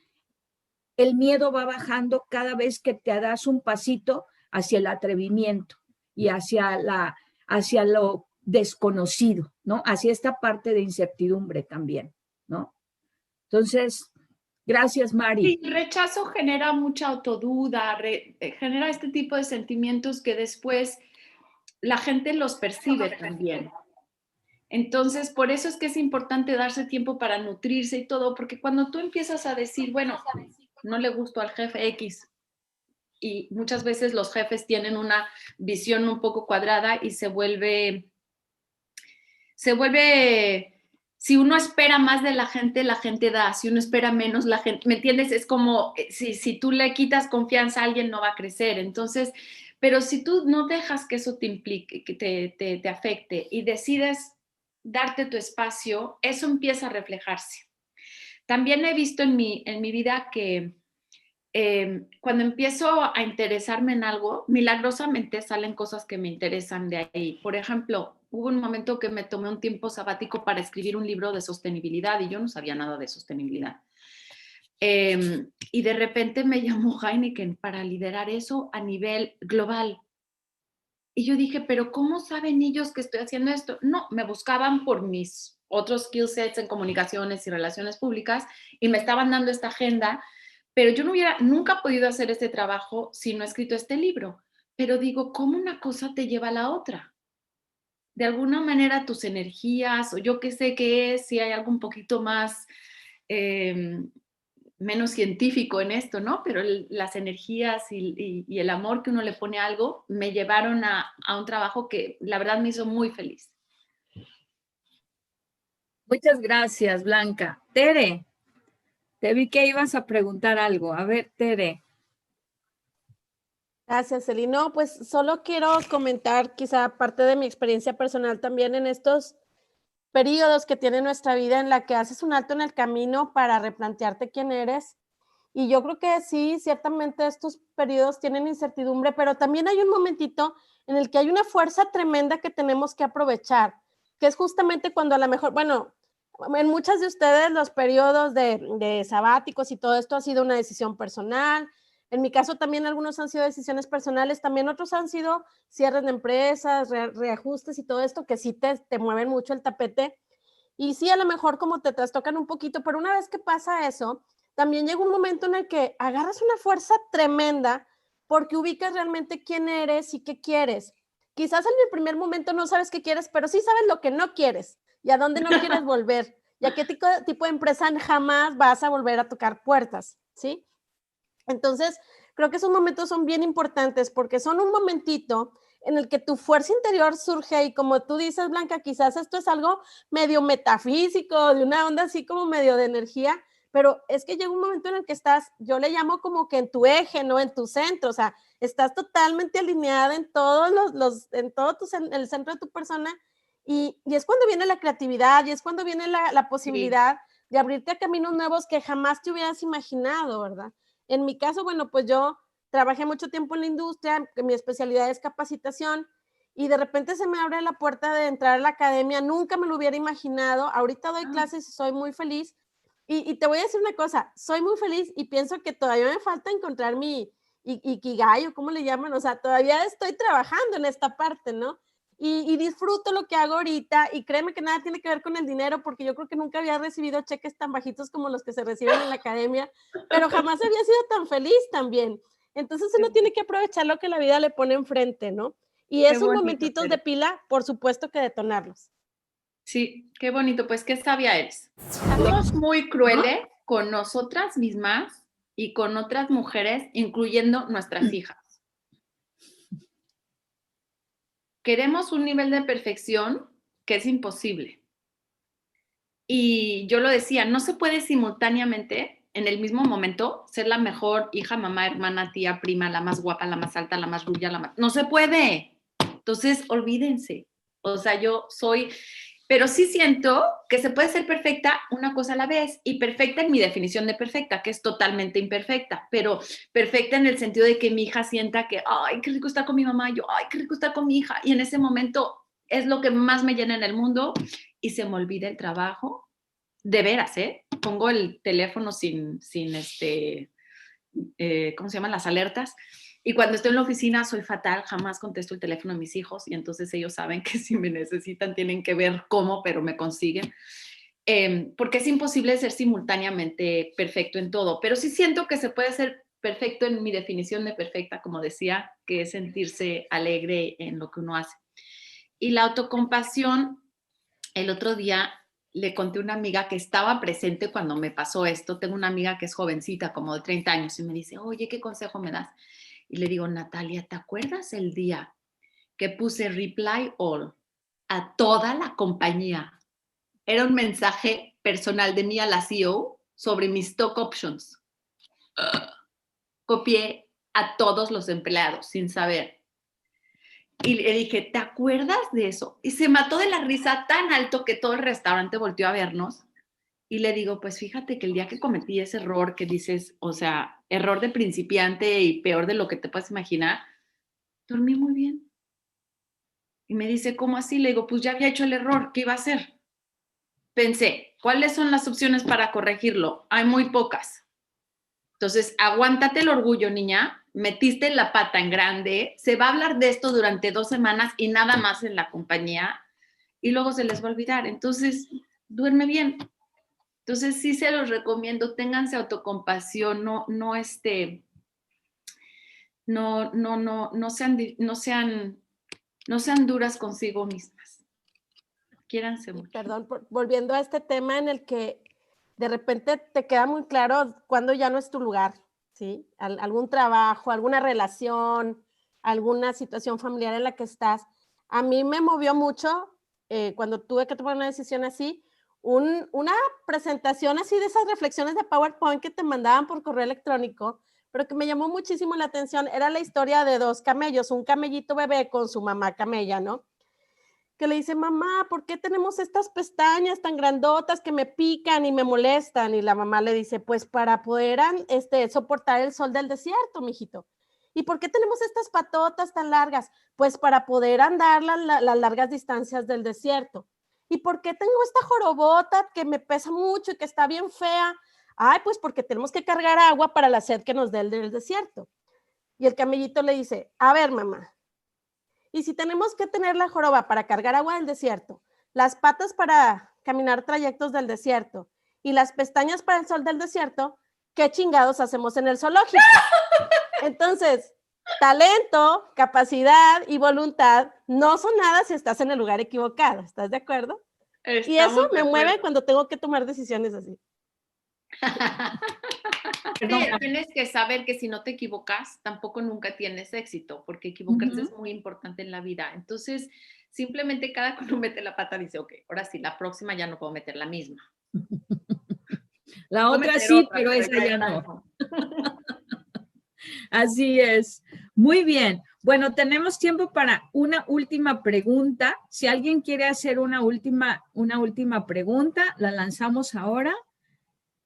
el miedo va bajando cada vez que te das un pasito hacia el atrevimiento y hacia lo desconocido, ¿no? Hacia esta parte de incertidumbre también, ¿no? Entonces, gracias, Mari. Sí, el rechazo genera mucha autoduda, genera este tipo de sentimientos que después la gente los percibe también. Entonces, por eso es que es importante darse tiempo para nutrirse y todo, porque cuando tú empiezas a decir, bueno, no le gustó al jefe X, y muchas veces los jefes tienen una visión un poco cuadrada y se vuelve si uno espera más de la gente da. Si uno espera menos, la gente, ¿me entiendes? Es como si tú le quitas confianza a alguien, no va a crecer. Entonces, pero si tú no dejas que eso te implique, que te afecte y decides darte tu espacio, eso empieza a reflejarse. También he visto en mi vida que cuando empiezo a interesarme en algo, milagrosamente salen cosas que me interesan de ahí. Por ejemplo, hubo un momento que me tomé un tiempo sabático para escribir un libro de sostenibilidad y yo no sabía nada de sostenibilidad. Y de repente me llamó Heineken para liderar eso a nivel global. Y yo dije, pero ¿cómo saben ellos que estoy haciendo esto? No, me buscaban por mis otros skill sets en comunicaciones y relaciones públicas y me estaban dando esta agenda, pero yo no hubiera nunca podido hacer este trabajo si no he escrito este libro. Pero digo, ¿cómo una cosa te lleva a la otra? De alguna manera tus energías, o yo qué sé qué es, si hay algo un poquito más, menos científico en esto, ¿no? Pero las energías y el amor que uno le pone a algo me llevaron a un trabajo que la verdad me hizo muy feliz. Muchas gracias, Blanca. Tere, te vi que ibas a preguntar algo. A ver, Tere. Gracias, Eli. No, pues solo quiero comentar quizá parte de mi experiencia personal también en estos periodos que tiene nuestra vida en la que haces un alto en el camino para replantearte quién eres. Y yo creo que sí, ciertamente estos periodos tienen incertidumbre, pero también hay un momentito en el que hay una fuerza tremenda que tenemos que aprovechar, que es justamente cuando a lo mejor, bueno, en muchas de ustedes los periodos de sabáticos y todo esto ha sido una decisión personal. En mi caso también algunos han sido decisiones personales, también otros han sido cierres de empresas, reajustes y todo esto que sí te mueven mucho el tapete. Y sí, a lo mejor como te trastocan un poquito, pero una vez que pasa eso, también llega un momento en el que agarras una fuerza tremenda porque ubicas realmente quién eres y qué quieres. Quizás en el primer momento no sabes qué quieres, pero sí sabes lo que no quieres y a dónde no quieres volver y a qué tipo de empresa jamás vas a volver a tocar puertas, ¿sí? Entonces, creo que esos momentos son bien importantes porque son un momentito en el que tu fuerza interior surge y como tú dices, Blanca, quizás esto es algo medio metafísico, de una onda así como medio de energía, pero es que llega un momento en el que estás, yo le llamo como que en tu eje, ¿no? En tu centro, o sea, estás totalmente alineada en todos el centro de tu persona y es cuando viene la creatividad y es cuando viene la posibilidad de abrirte a caminos nuevos que jamás te hubieras imaginado, ¿verdad? En mi caso, bueno, pues yo trabajé mucho tiempo en la industria, mi especialidad es capacitación y de repente se me abre la puerta de entrar a la academia, nunca me lo hubiera imaginado, ahorita doy clases y soy muy feliz y te voy a decir una cosa, soy muy feliz y pienso que todavía me falta encontrar mi ikigai o cómo le llaman, o sea, todavía estoy trabajando en esta parte, ¿no? Y disfruto lo que hago ahorita y créeme que nada tiene que ver con el dinero porque yo creo que nunca había recibido cheques tan bajitos como los que se reciben en la academia, pero jamás había sido tan feliz también. Entonces uno tiene que aprovechar lo que la vida le pone enfrente, ¿no? Y esos bonito, momentitos Tere. de pila, por supuesto que detonarlos. Sí, qué bonito, pues qué sabia eres. Somos muy crueles con nosotras mismas y con otras mujeres, incluyendo nuestras hijas. Queremos un nivel de perfección que es imposible. Y yo lo decía, no se puede simultáneamente, en el mismo momento, ser la mejor hija, mamá, hermana, tía, prima, la más guapa, la más alta, la más rubia, la más... No se puede. Entonces, olvídense. O sea, yo soy... Pero sí siento que se puede ser perfecta una cosa a la vez y perfecta en mi definición de perfecta, que es totalmente imperfecta, pero perfecta en el sentido de que mi hija sienta que, ay, qué rico estar con mi mamá, yo, ay, qué rico estar con mi hija. Y en ese momento es lo que más me llena en el mundo y se me olvida el trabajo. De veras, ¿eh? Pongo el teléfono sin ¿cómo se llaman? Las alertas. Y cuando estoy en la oficina soy fatal, jamás contesto el teléfono de mis hijos y entonces ellos saben que si me necesitan tienen que ver cómo, pero me consiguen. Porque es imposible ser simultáneamente perfecto en todo, pero sí siento que se puede ser perfecto en mi definición de perfecta, como decía, que es sentirse alegre en lo que uno hace. Y la autocompasión, el otro día le conté a una amiga que estaba presente cuando me pasó esto. Tengo una amiga que es jovencita, como de 30 años, y me dice, oye, ¿qué consejo me das? Y le digo, Natalia, ¿te acuerdas el día que puse reply all a toda la compañía Era un mensaje personal de mí a la CEO sobre mis stock options. Copié a todos los empleados sin saber. Y le dije, ¿te acuerdas de eso? Y se mató de la risa tan alto que todo el restaurante volteó a vernos. Y le digo, pues fíjate que el día que cometí ese error que dices, o sea, error de principiante y peor de lo que te puedes imaginar, dormí muy bien. Y me dice, ¿cómo así? Le digo, pues ya había hecho el error, ¿qué iba a hacer? Pensé, ¿cuáles son las opciones para corregirlo? Hay muy pocas. Entonces, aguántate el orgullo, niña. Metiste la pata en grande. Se va a hablar de esto durante 2 semanas y nada más en la compañía. Y luego se les va a olvidar. Entonces, duerme bien. Entonces, sí se los recomiendo. Ténganse autocompasión. No sean duras consigo mismas. Quiéranse mucho. Perdón, volviendo a este tema en el que de repente te queda muy claro cuando ya no es tu lugar, ¿sí? Algún trabajo, alguna relación, alguna situación familiar en la que estás. A mí me movió mucho cuando tuve que tomar una decisión así, una presentación así de esas reflexiones de PowerPoint que te mandaban por correo electrónico, pero que me llamó muchísimo la atención. Era la historia de 2 camellos, un camellito bebé con su mamá camella, ¿no? Que le dice, mamá, ¿por qué tenemos estas pestañas tan grandotas que me pican y me molestan? Y la mamá le dice, pues para poder soportar el sol del desierto, mijito. ¿Y por qué tenemos estas patotas tan largas? Pues para poder andar las largas distancias del desierto. ¿Y por qué tengo esta jorobota que me pesa mucho y que está bien fea? Ay, pues porque tenemos que cargar agua para la sed que nos dé el del desierto. Y el camellito le dice, a ver, mamá, y si tenemos que tener la joroba para cargar agua del desierto, las patas para caminar trayectos del desierto y las pestañas para el sol del desierto, ¿qué chingados hacemos en el zoológico? Entonces, talento, capacidad y voluntad no son nada si estás en el lugar equivocado. ¿Estás de acuerdo? Y eso me mueve cuando tengo que tomar decisiones así. Tienes que saber que si no te equivocas, tampoco nunca tienes éxito, porque equivocarse es muy importante en la vida. Entonces, simplemente cada que uno mete la pata dice, ok, ahora sí, la próxima ya no puedo meter la misma. La otra sí, pero esa ya no. Así es. Muy bien. Bueno, tenemos tiempo para una última pregunta. Si alguien quiere hacer una última pregunta, la lanzamos ahora.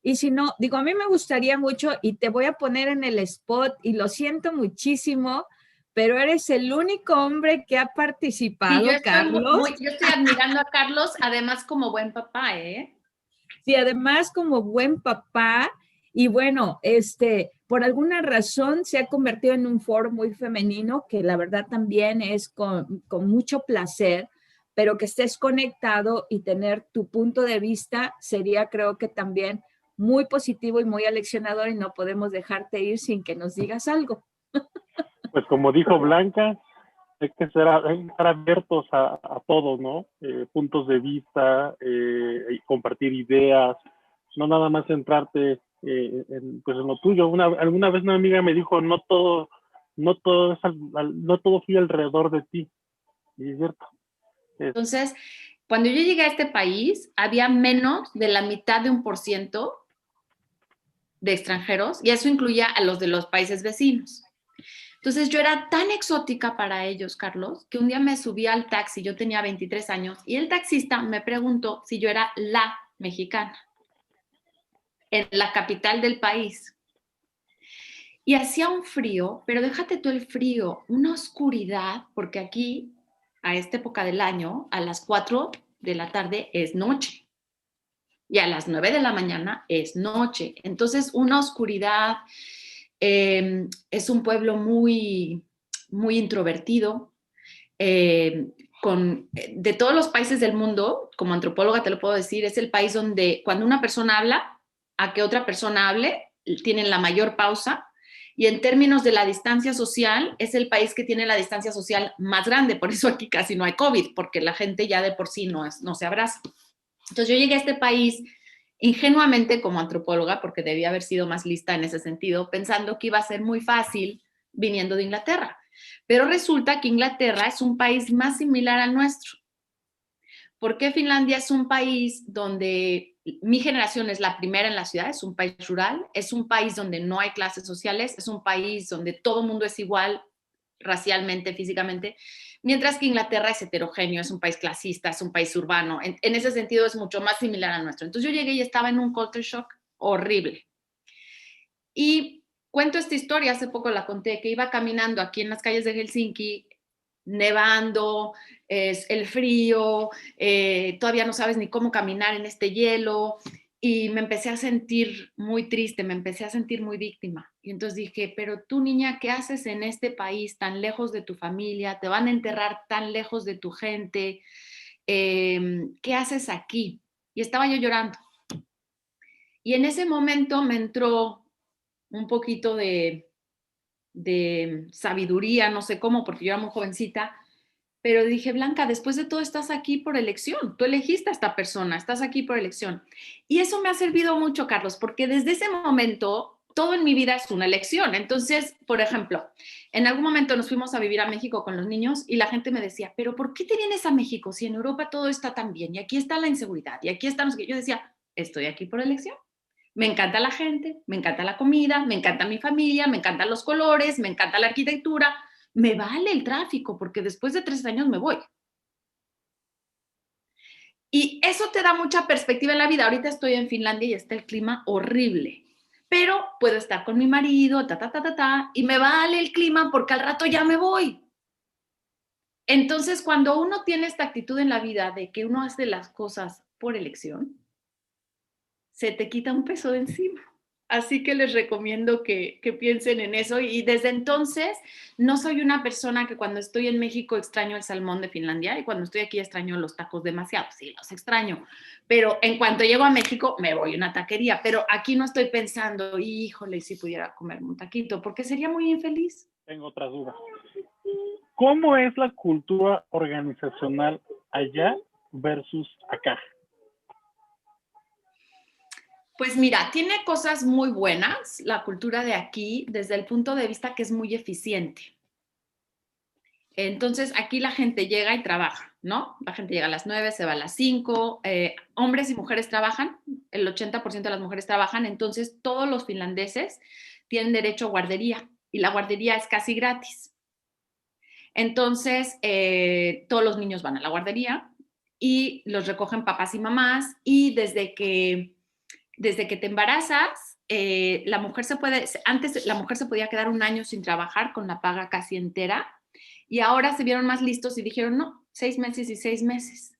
Y si no, digo, a mí me gustaría mucho y te voy a poner en el spot y lo siento muchísimo, pero eres el único hombre que ha participado, sí, Carlos. Yo estoy admirando a Carlos, además como buen papá, ¿eh? Sí, además como buen papá. Y bueno, por alguna razón se ha convertido en un foro muy femenino, que la verdad también es con mucho placer, pero que estés conectado y tener tu punto de vista sería, creo que también muy positivo y muy aleccionador, y no podemos dejarte ir sin que nos digas algo. Pues como dijo Blanca, hay que estar abiertos a todos, ¿no? Puntos de vista, compartir ideas, no nada más centrarte en lo tuyo. Alguna vez una amiga me dijo, no todo gira alrededor de ti. Y es cierto. Entonces, cuando yo llegué a este país, había menos de la mitad de 1% de extranjeros, y eso incluía a los de los países vecinos. Entonces yo era tan exótica para ellos, Carlos, que un día me subí al taxi, yo tenía 23 años, y el taxista me preguntó si yo era la mexicana en la capital del país. Y hacía un frío, pero déjate tú el frío, una oscuridad, porque aquí, a esta época del año, a las 4 de la tarde es noche. Y a las 9 de la mañana es noche. Entonces, una oscuridad, es un pueblo muy, muy introvertido. De todos los países del mundo, como antropóloga te lo puedo decir, es el país donde cuando una persona habla, a que otra persona hable, tienen la mayor pausa. Y en términos de la distancia social, es el país que tiene la distancia social más grande. Por eso aquí casi no hay COVID, porque la gente ya de por sí no se abraza. Entonces yo llegué a este país ingenuamente como antropóloga, porque debía haber sido más lista en ese sentido, pensando que iba a ser muy fácil viniendo de Inglaterra. Pero resulta que Inglaterra es un país más similar al nuestro. porque Finlandia es un país donde mi generación es la primera en la ciudad, es un país rural, es un país donde no hay clases sociales, es un país donde todo el mundo es igual racialmente, físicamente, mientras que Inglaterra es heterogéneo, es un país clasista, es un país urbano. En ese sentido es mucho más similar a nuestro. Entonces yo llegué y estaba en un culture shock horrible. Y cuento esta historia, hace poco la conté, que iba caminando aquí en las calles de Helsinki, nevando, es el frío, todavía no sabes ni cómo caminar en este hielo, y me empecé a sentir muy triste, me empecé a sentir muy víctima. Y entonces dije, pero tú, niña, ¿qué haces en este país tan lejos de tu familia? Te van a enterrar tan lejos de tu gente. ¿Qué haces aquí? Y estaba yo llorando. Y en ese momento me entró un poquito de sabiduría, no sé cómo, porque yo era muy jovencita, pero dije, Blanca, después de todo estás aquí por elección, tú elegiste a esta persona, estás aquí por elección. Y eso me ha servido mucho, Carlos, porque desde ese momento todo en mi vida es una elección. Entonces, por ejemplo, en algún momento nos fuimos a vivir a México con los niños y la gente me decía, pero ¿por qué te vienes a México si en Europa todo está tan bien y aquí está la inseguridad y aquí estamos? Yo decía, estoy aquí por elección. Me encanta la gente, me encanta la comida, me encanta mi familia, me encantan los colores, me encanta la arquitectura. Me vale el tráfico porque después de 3 años me voy. Y eso te da mucha perspectiva en la vida. Ahorita estoy en Finlandia y está el clima horrible, pero puedo estar con mi marido, y me vale el clima porque al rato ya me voy. Entonces, cuando uno tiene esta actitud en la vida de que uno hace las cosas por elección, se te quita un peso de encima. Así que les recomiendo que piensen en eso. Y desde entonces no soy una persona que cuando estoy en México extraño el salmón de Finlandia y cuando estoy aquí extraño los tacos demasiado. Sí, los extraño. Pero en cuanto llego a México me voy a una taquería. Pero aquí no estoy pensando, híjole, si pudiera comerme un taquito, porque sería muy infeliz. Tengo otra duda. ¿Cómo es la cultura organizacional allá versus acá? Pues mira, tiene cosas muy buenas la cultura de aquí desde el punto de vista que es muy eficiente. Entonces, aquí la gente llega y trabaja, ¿no? La gente llega a las 9, se va a las 5, hombres y mujeres trabajan, el 80% de las mujeres trabajan, entonces todos los finlandeses tienen derecho a guardería y la guardería es casi gratis. Entonces, todos los niños van a la guardería y los recogen papás y mamás y desde que te embarazas, antes la mujer se podía quedar 1 año sin trabajar con la paga casi entera y ahora se vieron más listos y dijeron no, 6 meses y 6 meses.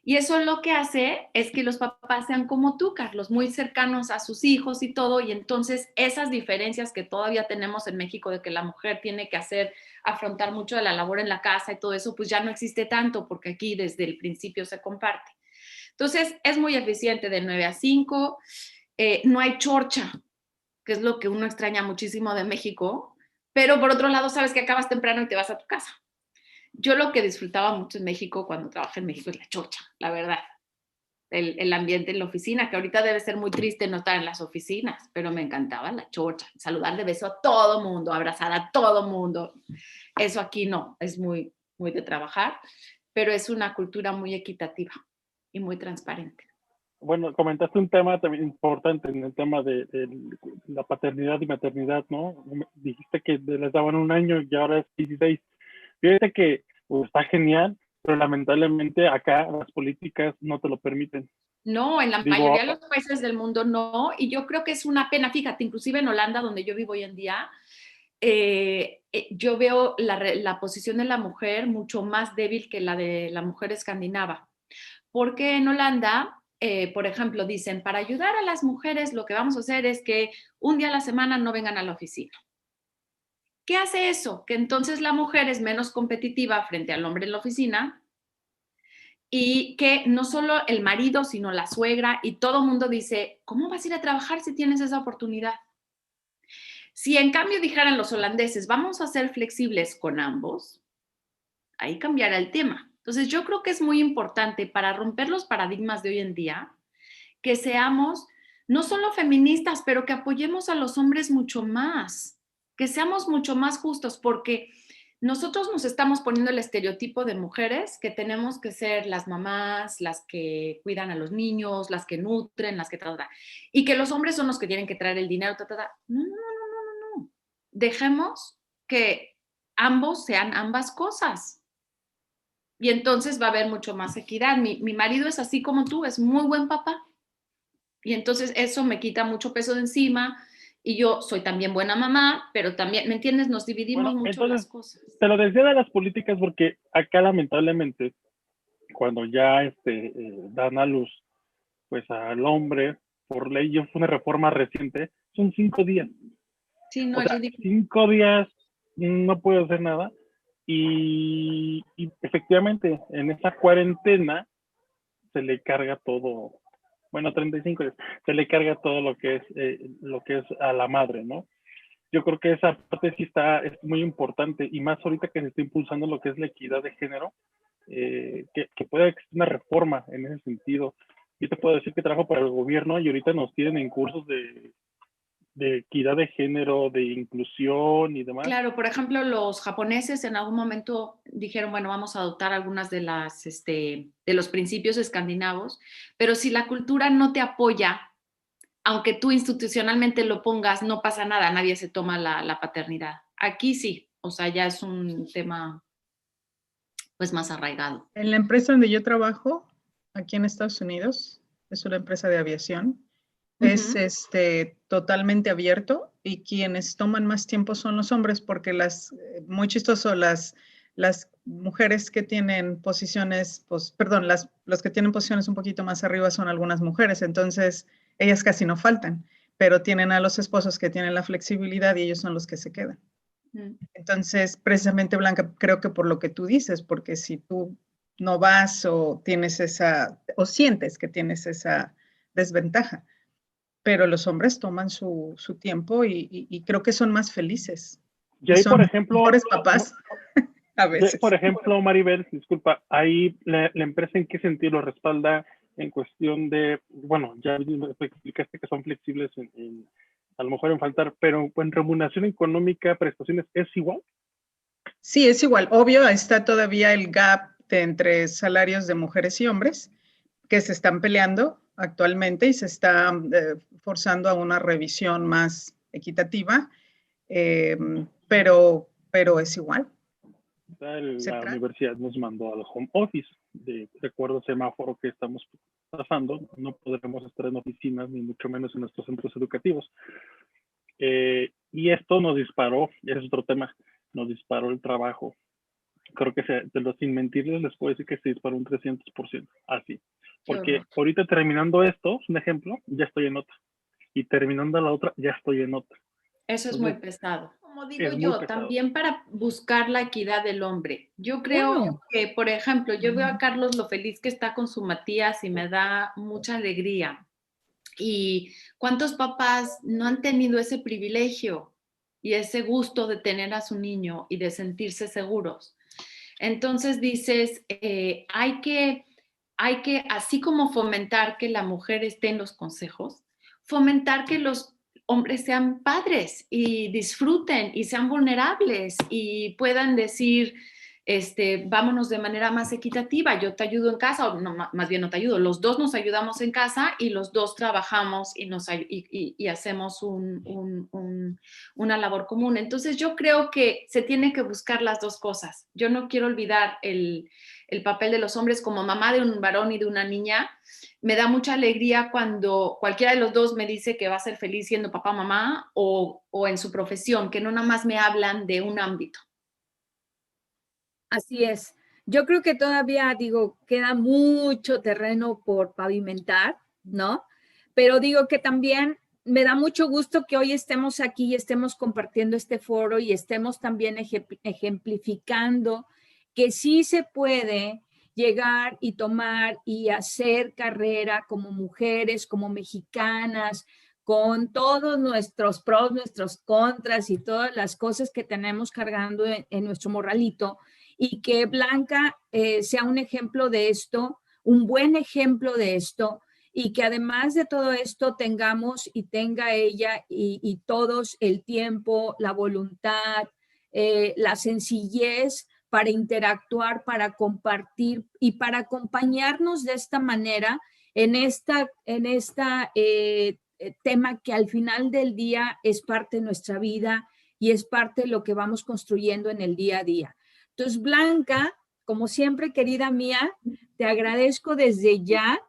Y eso lo que hace es que los papás sean como tú, Carlos, muy cercanos a sus hijos y todo, y entonces esas diferencias que todavía tenemos en México de que la mujer tiene que afrontar mucho de la labor en la casa y todo eso, pues ya no existe tanto porque aquí desde el principio se comparte. Entonces, es muy eficiente de 9 a 5, no hay chorcha, que es lo que uno extraña muchísimo de México, pero por otro lado sabes que acabas temprano y te vas a tu casa. Yo lo que disfrutaba mucho en México cuando trabajé en México es la chorcha, la verdad. El ambiente en la oficina, que ahorita debe ser muy triste no estar en las oficinas, pero me encantaba la chorcha, saludar de beso a todo mundo, abrazar a todo mundo. Eso aquí no, es muy, muy de trabajar, pero es una cultura muy equitativa y muy transparente. Bueno, comentaste un tema también importante en el tema de la paternidad y maternidad, ¿no? Dijiste que les daban 1 año y ahora es 16. Fíjate que está genial, pero lamentablemente acá las políticas no te lo permiten. No, en la mayoría de los países del mundo no, y yo creo que es una pena. Fíjate, inclusive en Holanda, donde yo vivo hoy en día, yo veo la posición de la mujer mucho más débil que la de la mujer escandinava. Porque en Holanda, por ejemplo, dicen, para ayudar a las mujeres lo que vamos a hacer es que 1 día a la semana no vengan a la oficina. ¿Qué hace eso? Que entonces la mujer es menos competitiva frente al hombre en la oficina y que no solo el marido, sino la suegra y todo el mundo dice, ¿cómo vas a ir a trabajar si tienes esa oportunidad? Si en cambio dijeran los holandeses, vamos a ser flexibles con ambos, ahí cambiará el tema. Entonces yo creo que es muy importante para romper los paradigmas de hoy en día que seamos no solo feministas, pero que apoyemos a los hombres mucho más, que seamos mucho más justos, porque nosotros nos estamos poniendo el estereotipo de mujeres que tenemos que ser las mamás, las que cuidan a los niños, las que nutren, las que y que los hombres son los que tienen que traer el dinero. No, no, no, no, no, no. Dejemos que ambos sean ambas cosas. Y entonces va a haber mucho más equidad. Mi marido es así como tú, es muy buen papá. Y entonces eso me quita mucho peso de encima. Y yo soy también buena mamá, pero también, ¿me entiendes? Nos dividimos mucho las cosas. Te lo decía de las políticas porque acá lamentablemente, cuando ya dan a luz pues al hombre, por ley, fue una reforma reciente, son 5 días. Sí, no, o sea, es ridículo. 5 días no puedo hacer nada. Y efectivamente, en esa cuarentena se le carga todo, bueno, 35 días, se le carga todo lo que es a la madre, ¿no? Yo creo que esa parte sí es muy importante, y más ahorita que se está impulsando lo que es la equidad de género, que pueda existir una reforma en ese sentido. Yo te puedo decir que trabajo para el gobierno y ahorita nos tienen en cursos de equidad de género, de inclusión y demás. Claro, por ejemplo, los japoneses en algún momento dijeron, bueno, vamos a adoptar algunas de los principios escandinavos, pero si la cultura no te apoya, aunque tú institucionalmente lo pongas, no pasa nada, nadie se toma la paternidad. Aquí sí, o sea, ya es un tema pues más arraigado. En la empresa donde yo trabajo, aquí en Estados Unidos, es una empresa de aviación, es totalmente abierto, y quienes toman más tiempo son los hombres, porque muy chistoso, las mujeres que tienen posiciones, los que tienen posiciones un poquito más arriba son algunas mujeres, entonces ellas casi no faltan, pero tienen a los esposos que tienen la flexibilidad y ellos son los que se quedan. Entonces, precisamente, Blanca, creo que por lo que tú dices, porque si tú no vas o sientes que tienes esa desventaja, pero los hombres toman su tiempo y creo que son más felices. Y ahí, son por ejemplo, mejores papás a veces. Por ejemplo, Maribel, disculpa, ahí la empresa ¿en qué sentido lo respalda en cuestión de, bueno, ya explicaste que son flexibles a lo mejor en faltar, pero en remuneración económica, prestaciones, ¿es igual? Sí, es igual. Obvio, está todavía el gap entre salarios de mujeres y hombres que se están peleando actualmente y se está forzando a una revisión más equitativa, pero es igual. La universidad nos mandó al home office, de acuerdo al semáforo que estamos pasando, no podremos estar en oficinas, ni mucho menos en nuestros centros educativos. Y esto nos disparó, ese es otro tema, nos disparó el trabajo. Creo que sin mentirles les puedo decir que se disparó un 300%, así. Porque ahorita terminando esto, es un ejemplo, ya estoy en otra. Y terminando la otra, ya estoy en otra. Eso es muy pesado. Como digo yo, también para buscar la equidad del hombre. Yo creo que, por ejemplo, yo veo a Carlos lo feliz que está con su Matías y me da mucha alegría. ¿Y cuántos papás no han tenido ese privilegio y ese gusto de tener a su niño y de sentirse seguros? Entonces dices, hay que, así como fomentar que la mujer esté en los consejos, fomentar que los hombres sean padres y disfruten y sean vulnerables y puedan decir, vámonos de manera más equitativa, yo te ayudo en casa, o no, más bien no te ayudo, los dos nos ayudamos en casa y los dos trabajamos y hacemos una labor común. Entonces yo creo que se tiene que buscar las dos cosas. Yo no quiero olvidar el papel de los hombres como mamá de un varón y de una niña. Me da mucha alegría cuando cualquiera de los dos me dice que va a ser feliz siendo papá, mamá o en su profesión, que no nada más me hablan de un ámbito. Así es. Yo creo que todavía, queda mucho terreno por pavimentar, ¿no? Pero digo que también me da mucho gusto que hoy estemos aquí y estemos compartiendo este foro y estemos también ejemplificando que sí se puede llegar y tomar y hacer carrera como mujeres, como mexicanas, con todos nuestros pros, nuestros contras y todas las cosas que tenemos cargando en nuestro morralito, y que Blanca sea un ejemplo de esto, un buen ejemplo de esto, y que además de todo esto tengamos y tenga ella y todos el tiempo, la voluntad, la sencillez para interactuar, para compartir y para acompañarnos de esta manera en esta tema que al final del día es parte de nuestra vida y es parte de lo que vamos construyendo en el día a día. Entonces, Blanca, como siempre, querida mía, te agradezco desde ya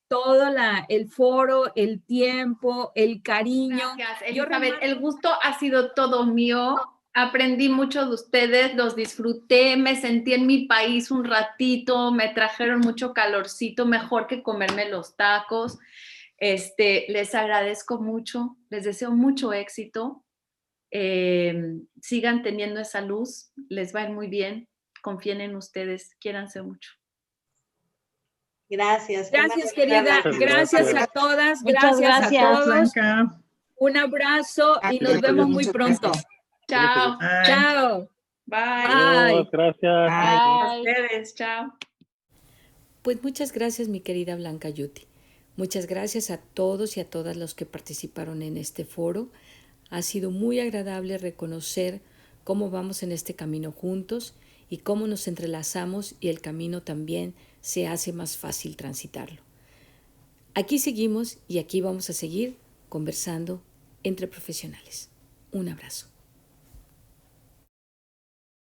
todo el foro, el tiempo, el cariño. Gracias, Elizabeth. El gusto ha sido todo mío. Aprendí mucho de ustedes, los disfruté, me sentí en mi país un ratito, me trajeron mucho calorcito, mejor que comerme los tacos. Les agradezco mucho, les deseo mucho éxito. Sigan teniendo esa luz, les va a ir muy bien, confíen en ustedes, quiéranse mucho. Gracias. Gracias, querida. Gracias a todas. Gracias a todos. Blanca. Un abrazo y nos vemos muy pronto. Chao. Bye. Chao. Bye. Adiós, gracias. A ustedes, chao. Pues muchas gracias, mi querida Blanca Yuti. Muchas gracias a todos y a todas los que participaron en este foro. Ha sido muy agradable reconocer cómo vamos en este camino juntos y cómo nos entrelazamos y el camino también se hace más fácil transitarlo. Aquí seguimos y aquí vamos a seguir conversando entre profesionales. Un abrazo.